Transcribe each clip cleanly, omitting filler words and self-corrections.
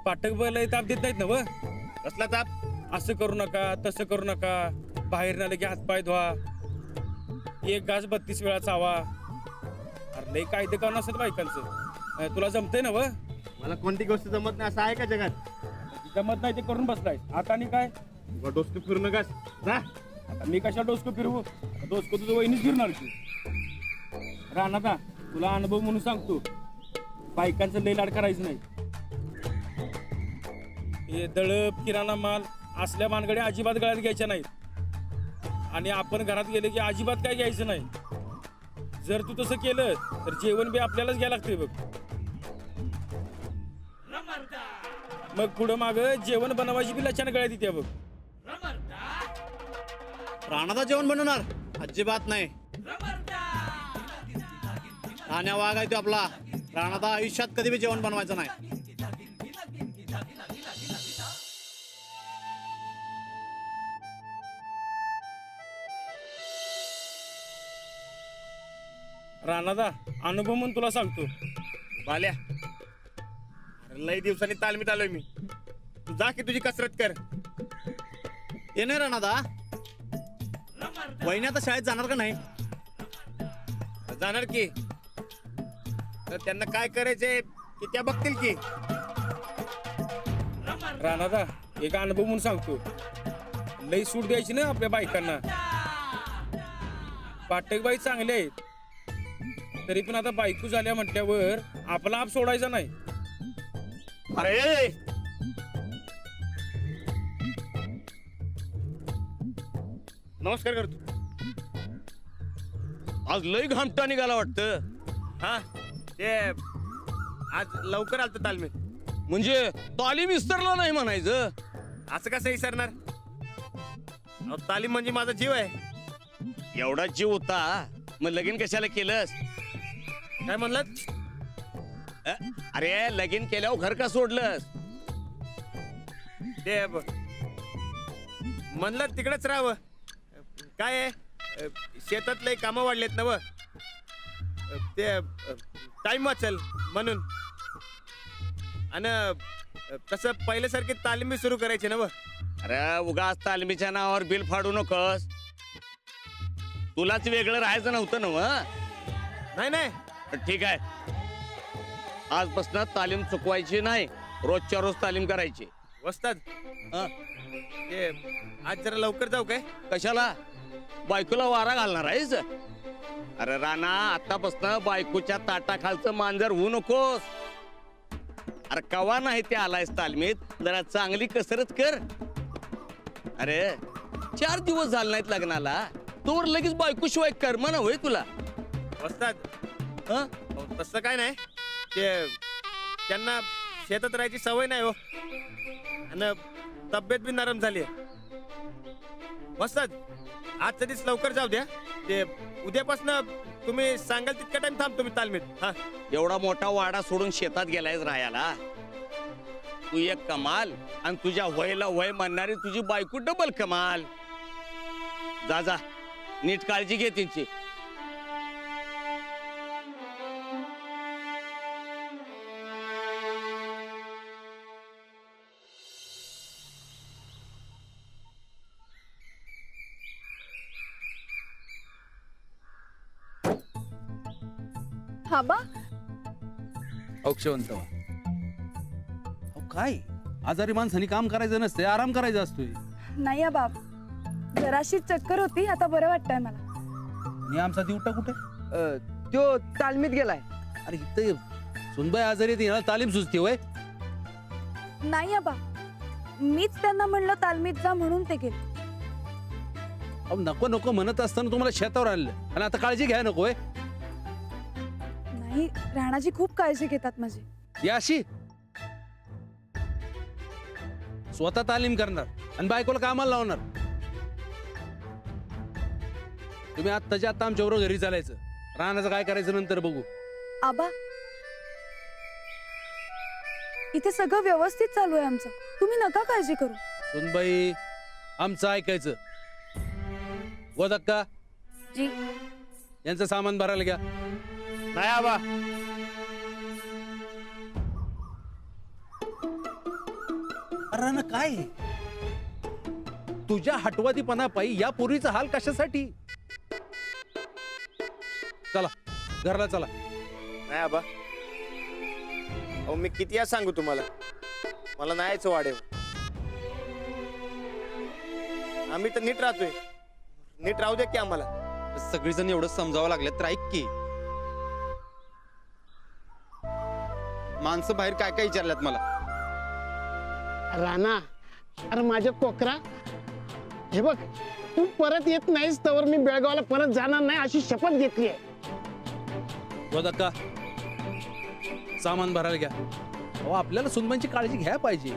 पाठक बैल ताप देत नाहीत ना व? कसला ताप? असं करू नका तसं करू नका, बाहेर ना लगे हातपाय धुवा, एक घास 32 वेळा चावा. अरे लय कायदे काऊन असत बायकांचं. तुला जमतंय ना व? मला कोणती गोष्ट जमत नाही असं आहे का जगात? जमत नाही ते करून बसलाय आता. आणि काय डोसकं फिरू नकास जा. आता मी कशा डोसकं फिरवू? डोसकं तुझं वहिनीच फिरणार की. राणा तुला अनुभव म्हणून सांगतो, बायकांचं लय लाड करायचं नाही. हे दळप किराणा माल असल्या भानगड्या अजिबात गळ्यात घ्यायच्या नाहीत. आणि आपण घरात गेले की अजिबात काय घ्यायचं नाही. जर तू तसं केलं तर जेवण बी आपल्यालाच घ्यायला लागतंय बघ. मग पुढं माग जेवण बनवायची बी लचान गळ्यात येते बघ. राणादा जेवण बनवणार? अजिबात नाही. राण्या वाघ आहे तो आपला. राणादा आयुष्यात कधी बी जेवण बनवायचं नाही. राणादा अनुभव म्हणून तुला सांगतो. बाल्या, अरे लई दिवसांनी तालमीत आलोय मी. तू जा की तुझी कसरत कर. ये नाही राणादा, वहिनी आता शाळेत जाणार का नाही? जाणार की. तर त्यांना काय करायचंय की त्या बघतील की. राणादा एक अनुभव म्हणून सांगतो, लई सूट द्यायची ना आपल्या बायकांना. पाटक बाई चांगले आहेत, तरी पण आता बायको झाल्या म्हटल्यावर आपला आप सोडायचा नाही. अरे नमस्कार करतो. आज लई घामटा निघाला वाटतं. हा ते आज लवकर आलत तालमीत. म्हणजे तालीम विसरला नाही म्हणायचं. असं कसं विसरणार? अहो, तालीम म्हणजे माझा जीव आहे. एवढा जीव होता मग लगीन कशाला केलंस? काय म्हणलं? अरे लगीन केल्यावर घर का सोडलंस? ते म्हणलं तिकडेच राहावं. काय आहे, शेतात लय कामं वाढलेत ना व. ते टाइम वाचल म्हणून. आणि तसं पहिल्यासारखी तालीम बी सुरू करायची ना व. अरे उगाच तालमीच्या नावावर बिल फाडू नकोस. तुलाच वेगळं राहायचं नव्हतं ना व? नाही नाही, ठीक आहे, आजपासून तालीम चुकवायची नाही, रोजच्या रोज तालीम करायची. वस्ताद हं? ते आज जरा लवकर जाऊ काय? कशाला? बायकोला वारा घालणार आहेस? अरे राणा, आतापासून बायकोच्या ताटाखालचं मांजर होऊ नकोस. अरे कवा नाही ते आलायस तालमीत, जरा चांगली कसरत कर. अरे 4 दिवस झाले नाहीत लग्नाला, तोवर लगेच बायको शिवाय कर्म ना होय तुला. वस्ताद हं? तसं काय नाही, ते त्यांना शेतात राहायची सवय नाही हो. आणि तब्येत बी नरम झाली. वस्ताद आजच्या दिवस लवकर जाऊ द्या. ते उद्यापासून तुम्ही सांगाल तितका टाइम थांब तुम्ही तालमीत. हा एवढा मोठा वाडा सोडून शेतात गेलायस राहायला. तू एक कमाल आणि तुझ्या वयला वय म्हणणारी तुझी बायको डबल कमाल. जा जा, नीट काळजी घे त्यांची. हाबा औक्षवंत काय आजारी माणसाने काम करायचं नसते, आराम करायचा असतोय. नाही बाप, जराशी चक्कर होती, आता बरं वाटतंय मला. आणि आमचा दिवटा कुठे? तो तालमीत गेलाय. अरे इथं सुनबाई आजारी येते, याला तालीम सुचते वय. नाही आबा, मीच त्यांना म्हणलं तालमीत जा म्हणून ते गेले. अहो नको नको म्हणत असताना तुम्हाला शेतावर आणलं आणि आता काळजी घ्या नको वय. नाही, राणाजी खूप काळजी घेतात माझी. या अशी स्वतः तालीम करणार आणि बायकोला कामाला लावणार. तुम्ही आत्ताच्या आत्ता आमच्याबरोबर घरी चालायचं. राहण्याचं काय करायचं नंतर बघू. आबा, इथे सगळं व्यवस्थित चालू आहे आमचं, तुम्ही नका काळजी करू. सुनबाई, आमचं ऐकायचं. गोदक्का जी. यांचं सामान भरायला घ्या. नाही आबा. अरे ना काय तुझ्या हटवादीपणापायी या पोरीचा हाल कशासाठी? चला घरला चला. नाही आबा, अहो मी किती वेळा सांगू तुम्हाला, मला नाही यायचं वाढेव. आम्ही तर नीट राहतोय, नीट राहू दे की आम्हाला. सगळीजण एवढं समजावं लागले तर ऐक की. माणसं बाहेर काय काय विचारल्यात मला. राणा, अरे माझ्या कोकरा, हे बघ, तू परत येत नाहीस तर मी बेळगावला परत जाणार नाही अशी शपथ घेतली आहे. गोदक्का सामान भरायला घ्या. अहो आपल्याला सुनबाईंची काळजी घ्यायला पाहिजे.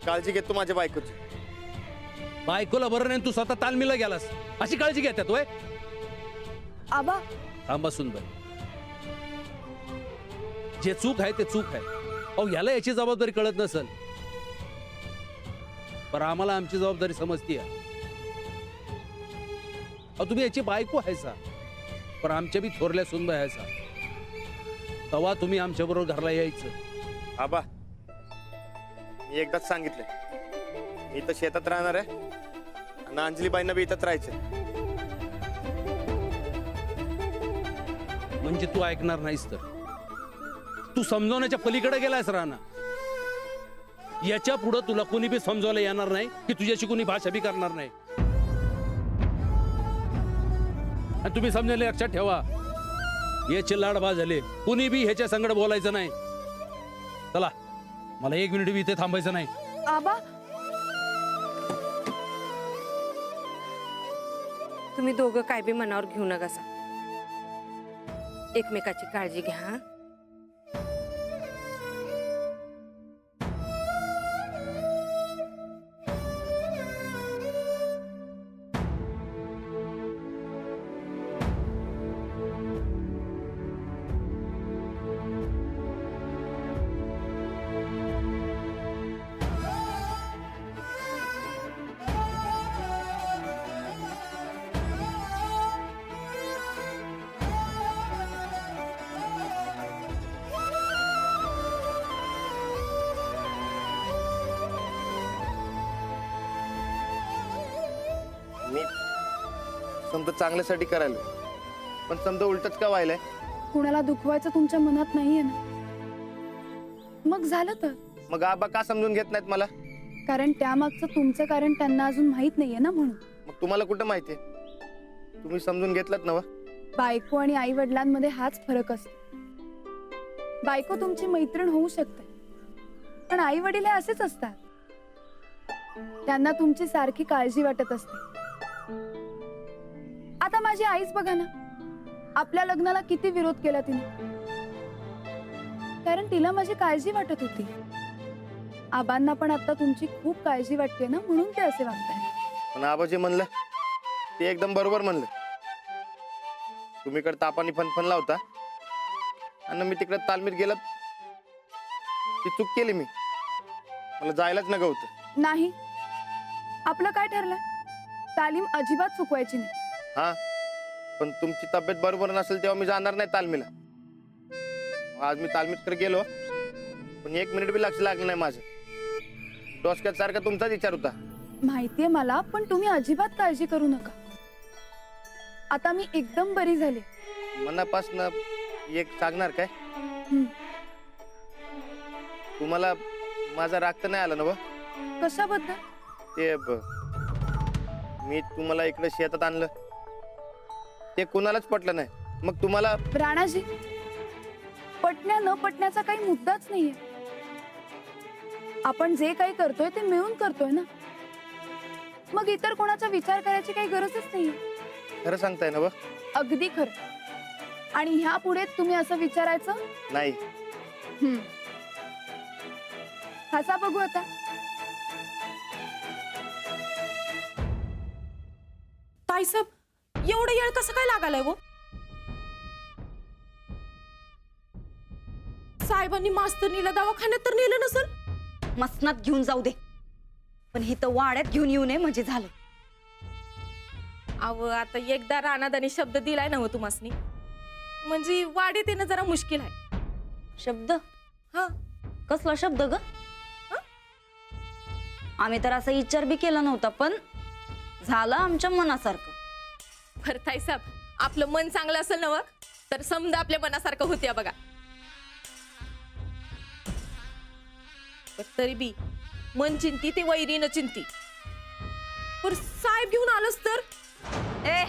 काळजी घेतो माझ्या बायकोची. बायकोला बरं नाही तू स्वतः तालमीला गेलास अशी काळजी घेतात वय. आबा थांबा सुनबाई, जे चूक आहे ते चूक आहे. अहो याला याची जबाबदारी कळत नसेल, पण आम्हाला आमची जबाबदारी समजतीये. अहो तुम्ही याची बायको आहेसा, पण आमच्या बी थोरल्या सुनबाई आहेसा. तेव्हा तुम्ही आमच्या बरोबर घरला यायचं. आबा, मी एकदाच सांगितलंय, मी तर शेतात राहणार आहे आणि अंजलीबाईंना बी इथंच राहायचं. म्हणजे तू ऐकणार नाहीस तर तू समजवण्याच्या पलीकडे गेलायस राणा. याच्या पुढे तुला कोणी बी समजवायला येणार नाही की तुझ्याशी कोणी भाषा बी करणार नाही. आणि तुम्ही समजायला लक्षात ठेवा, याचे लाडबा झाले, कोणी बी ह्याच्या संगड बोलायचं नाही. चला, मला 1 मिनिट बी इथे थांबायचं नाही. आबा तुम्ही दोघं काय बी मनावर घेऊ नका सा. एकमेकाची काळजी घ्या. हं? मी समजा चांगल्यासाठी करायला, पण समजा उलटच का व्हायलंय. कुणाला दुखवायचं तुमच्या मनात नाहीये ना, मग झालं तर. मग आबा का समजून घेत नाहीत मला? कारण त्यामागचं तुमचं कारण त्यांना अजून माहित नाहीये ना, म्हणून. मग तुम्हाला कुठं माहितीये? तुम्ही समजून घेतलात ना? बायको आणि आई वडिलांमध्ये हाच फरक असतो. बायको तुमची मैत्रीण होऊ शकते, पण आई वडील हे असेच असतात. त्यांना तुमची सारखी काळजी वाटत असते. आता माझी आईच बघा ना, आपल्या लग्नाला किती विरोध केला तिने, कारण तिला माझी काळजी वाटत होती. आबांना पण आता तुमची खूप काळजी वाटते ना, म्हणून ते असे वागतात. पण आबाजी म्हणलं ते एकदम बरोबर म्हणलं. तुम्ही कडे तापानी फनफन लावता आणि मी तिकडे तालमीत गेलं, ती चूक केली मी. मला जायलाच नका होतं. नाही, आपलं काय ठरलंय? तालीम अजिबात चुकवायची नाही. हा, पण तुमची तब्येत बरोबर नसेल तेव्हा मी जाणार नाही तालमीला. आज मी तालमीत गेलो, पण 1 मिनिट बी लक्ष लागलं नाही माझं. डोसक्यात सारखा तुमचाच विचार होता. माहितीये मला, पण तुम्ही अजिबात काळजी करू नका. आता मी एकदम बरी झाले. मनापासनं एक सांगणार काय? हं. तुम्हाला माझा राग तर नाही आला ना? कशाबद्दल? ते मी तुम्हाला इकडे शेतात आणलं ते कुणालाच पटलं नाही. मग तुम्हाला राणाजी, पटण्या न पटण्याचा काही मुद्दाच नाहीये. आपण जे काही करतोय ते मिळून करतोय ना, मग इतर कोणाचा विचार करायची काही गरजच नाहीये. खरं सांगताय ना? अगदी खरं. आणि ह्या पुढे तुम्ही असं विचारायचं नाही. हसा बघू आता. ताईसाहेब, एवढं येळ कसं काय लागायलाय वो? साहेबांनी मास्तरनीला दवाखान्यात तर नेलं नसल? मसनात घेऊन जाऊ दे, पण हे तर वाड्यात घेऊन येऊ नये म्हणजे झालं. अव आता एकदा राणादानी शब्द दिलाय ना हो तुम्हासनी, म्हणजे वाड्यात येणं जरा मुश्किल आहे. शब्द? हा, कसला शब्द ग? आम्ही तर असा विचार बी केला नव्हता, पण झालं आमच्या मनासारखं. बरं ताईसाहेब, आपलं मन चांगलं असेल ना तर समजा आपल्या मनासारखं होत्या बघा. पण तरी बी मन चिंती ते वैरी न चिंती. पर साहेब घेऊन आलोस तर ए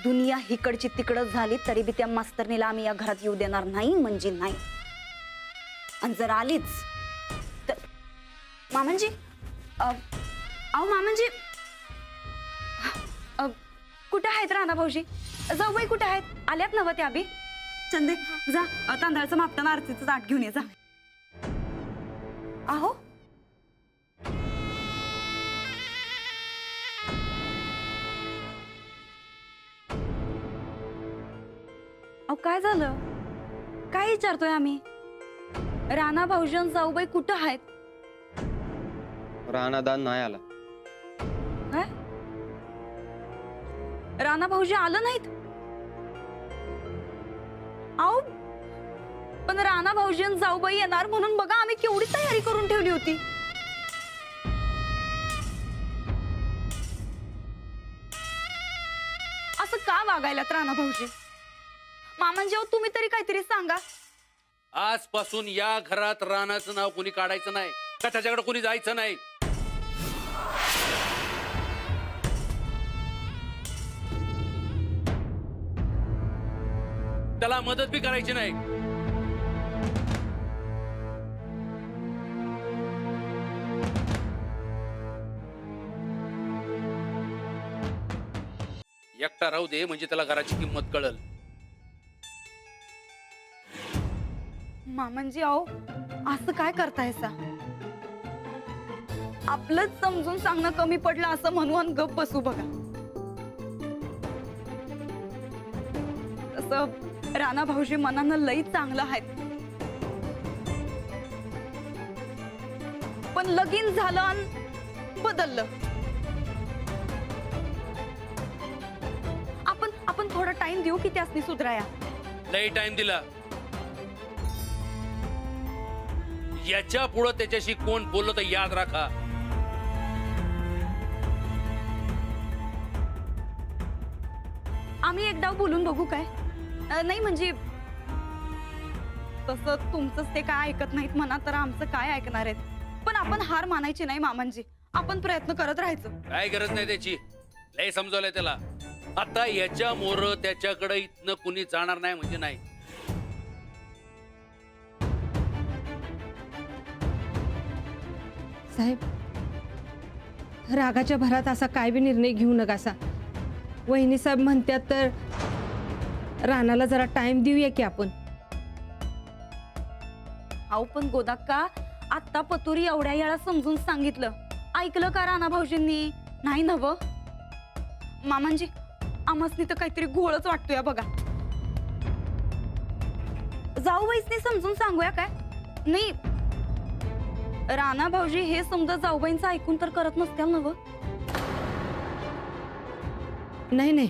दुनिया हिकडची तिकडच झाली तरी बी त्या मास्तरनीला आम्ही या घरात येऊ देणार नाही म्हणजे नाही. आणि जर आलीच तर मामांजी, अहो मामांजी, कुठे आहेत राणा भाऊजी? जाऊबाई कुठे आहेत? आल्यात नव त्या बी? चंदे जा तांदळाचं मापटण आरतीचं ताट घेऊन ये जा. आहो अहो काय झालं? काय विचारतोय आम्ही? राणा भाऊजन जाऊबाई कुठं आहेत? राणादान नाही आला. काय? राणा भाऊजी आलं नाहीत? अहो पण राणा भाऊजी आणि जाऊबाई येणार म्हणून बघा आम्ही केवढी तयारी करून ठेवली होती. असं का वागायलात राणा भाऊजी? मामांजी अहो तुम्ही तरी काहीतरी सांगा. आजपासून या घरात रानाचं नाव कोणी काढायचं नाही का त्याच्याकडे कोणी जायचं नाही. त्याला मदत बी करायची नाही. एकटा राहू दे म्हणजे त्याला घराची किंमत कळल. मामांजी अहो असं काय करतायसा? आपलंच समजून सांगणं कमी पडलं असं म्हणून गप बसू बघा. तसं राणा भाऊजी मनानं लई चांगलं आहेत, पण लगीन झालं आणि बदललं. आपण थोडा टाइम देऊ की त्यासनी सुधराया. लई टाइम दिला. याच्या पुढे त्याच्याशी कोण बोललं तर याद राखा. आम्ही एकदा बोलून बघू काय? नाही म्हणजे तसं तुमचंच ते काय ऐकत नाहीत म्हणा तर आमचं काय ऐकणार आहेत. पण आपण हार मानायची नाही मामांजी. आपण प्रयत्न करत राहायचं. काय गरज नाही त्याची. लय समजवलंय त्याला. आता याच्या मोर त्याच्याकडे इथनं कुणी जाणार नाही म्हणजे नाही. साहेब रागाच्या भरात असा काय बी निर्णय घेऊ नकासा. वहिनी साहेब म्हणतात तर रानाला जरा टाइम देऊया की आपण. अहो पण गोदाक्का आत्ता पतुरी एवढ्या वेळा समजून सांगितलं, ऐकलं का राणा भाऊजींनी? नाही नव मामांजी, आम्हासनी तर काहीतरी घोळच वाटतोय बघा. जाऊबाईसनी समजून सांगूया काय? नाही राणा भाऊजी हे समजा जाऊबाईंचं ऐकून तर करत नसतील नव? नाही नाही,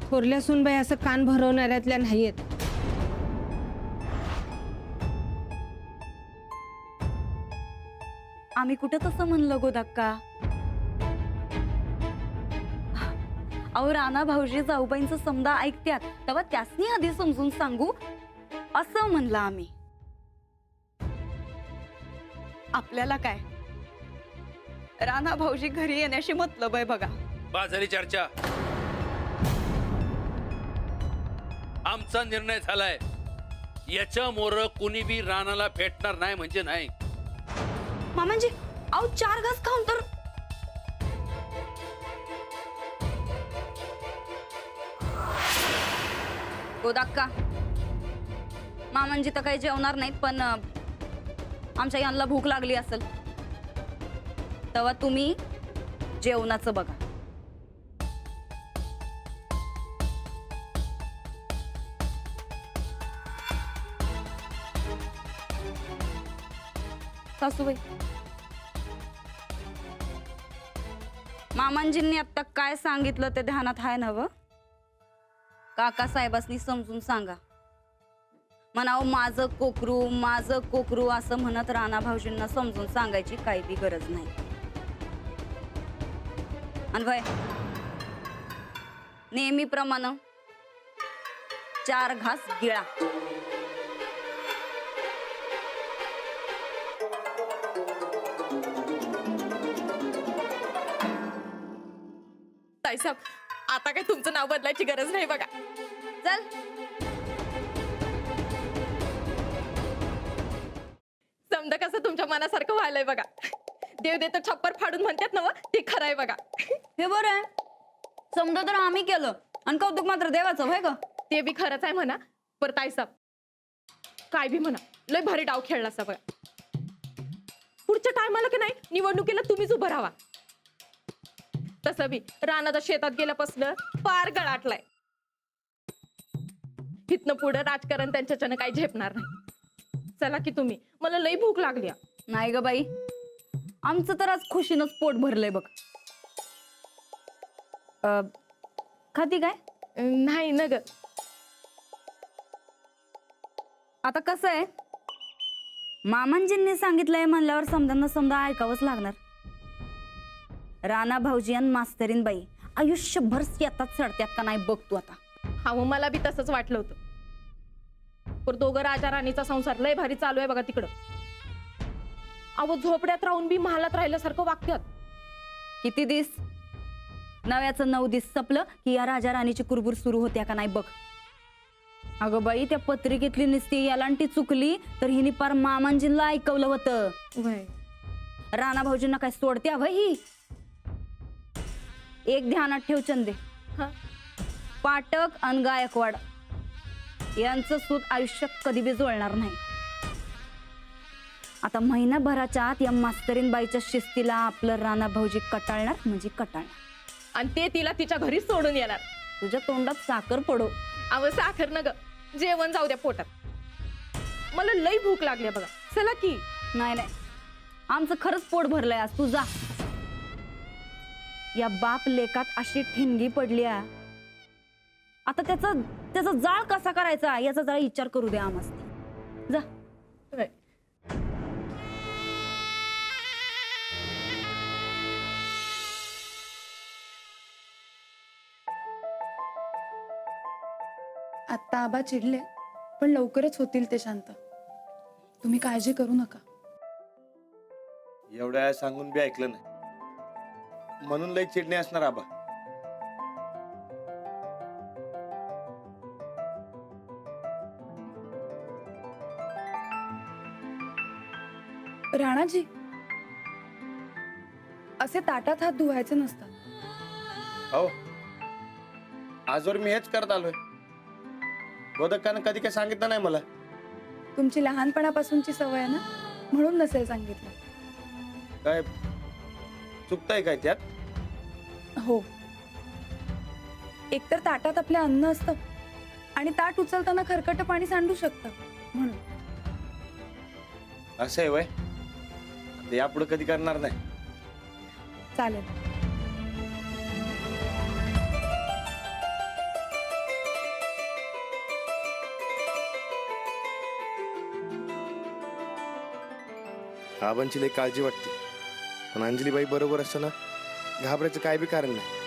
थोरल्या सूनबाई असं कान भरवणाऱ्यातल्या नाहीयेत. आम्ही कुठं तसं म्हणलं गोदाक्का? अहो राणा भाऊजी जाऊबाईंचं समजा ऐकत्यात तेव्हा त्यासनी आधी समजून सांगू असं म्हणलं आम्ही. आपल्याला काय राणा भाऊजी घरी येण्याशी मतलब आहे बघा. बस झाली चर्चा. आमचा निर्णय झालाय. याच्या मोर कुणी बी रानाला भेटणार नाही म्हणजे नाही. मामांजी अहो 4 घास खाऊन तर गोदाक्का मामांजी तर काही जेवणार नाहीत, पण आमच्या यांना भूक लागली असेल तेव्हा तुम्ही जेवणाचं बघा. सासूबाई मामांजींनी आता काय सांगितलं ते ध्यानात आहे ना? काका साहेबांनी समजून सांगा. म्हणावं माझं कोकरू असं म्हणत राणा भाऊजींना समजून सांगायची काही बी गरज नाही. आणि बाय नेहमीप्रमाणे 4 घास गिळा. ताईसाहेब आता काय तुमचं नाव बदलायची गरज नाही बघा. चल समजा कसं तुमच्या मनासारखं व्हायलंय बघा. देव देतो छप्पर फाडून म्हणतात ना, ते खरं आहे बघा. हे बरं आहे. समजा तर आम्ही केलं आणि कौतुक मात्र देवाचं होय का? ते बी खरंच आहे म्हणा. पर ताईसाहेब काय बी म्हणा, लय भारी डाव खेळला असा बघा. पुढच्या टायमाला की नाही निवडणुकीला तुम्हीच उभं राहा. तसं बी रानाच्या शेतात गेल्यापासून पार गळाटलाय. इथनं पुढं राजकारण त्यांच्याच्यानं काही झेपणार नाही. चला की तुम्ही, मला लई भूक लागली. नाही ग बाई, आमचं तर आज खुशीनच पोट भरलंय बघ. खाती काय? नाही न ग. आता कसं आहे, मामांजींनी सांगितलंय म्हणल्यावर समजा ऐकावंच लागणार. राणा भाऊजी आणि मास्तरीन बाई आयुष्यभर शेतात सडत्यात का नाही बघ तू आता. हा मग मला बी तसंच वाटलं होतं. पण दोघं राजा राणीचा संसार लय भारी चालू आहे बघा तिकडं. अहो झोपड्यात राहून बी महालात राहिल्यासारखं वागत्यात. किती दिस नव्याचं 9 दिस संपलं की या राजा राणीची कुरबुर सुरू होत्या का नाही बघ. अगं बाई, त्या पत्रिकेतली निस्ती यालांटी चुकली तर हिने पार मामांजींना ऐकवलं होतं. राणा भाऊजींना काय सोडत्या वय ही. एक ध्यानात ठेव चंदे, पाटक आणि गायकवाड यांचं सूत आयुष्यात कधी बी जुळणार नाही. आता महिनाभराच्या आत या मास्तरीन बाईच्या शिस्तीला आपलं राणा भाऊजी कटाळणार म्हणजे कटाळणार. आणि ते तिला तिच्या घरी सोडून येणार. तुझ्या तोंडात साखर पडो. अव साखर न ग, जेवण जाऊ द्या पोटात. मला लई भूक लागली बघा. चला की. नाही, आमचं खरंच पोट भरलंय आज. तू जा. या बाप लेकात अशी ठिणगी पडल्या, आता त्याचा जाळ कसा करायचा याचा जरा विचार करू द्या आम्हाला. जा. आत्ता आबा चिडले, पण लवकरच होतील ते शांत. तुम्ही काळजी करू नका. एवढ्या वेळा सांगून बी ऐकलं नाही म्हणून लई चिडणे असणार आबा. राणाजी, असे ताटात हात धुवायचे नसतात. हो, आजवर मी हेच करत आलोय. बोधकानं कधी काय सांगितलं नाही मला. तुमची लहानपणापासूनची सवय आहे ना, म्हणून नसेल सांगितलं. काय चुकतंय काय त्यात? हो, एकतर ताटात आपलं अन्न असतं आणि ताट उचलताना खरकट पाणी सांडू शकतं म्हणून. असं आहे वय, ते यापुढे कधी करणार नाही. चालेल. आबांची लई काळजी वाटते, पण अंजलीबाई बरोबर असताना घाबरायचं काय बी कारण नाही.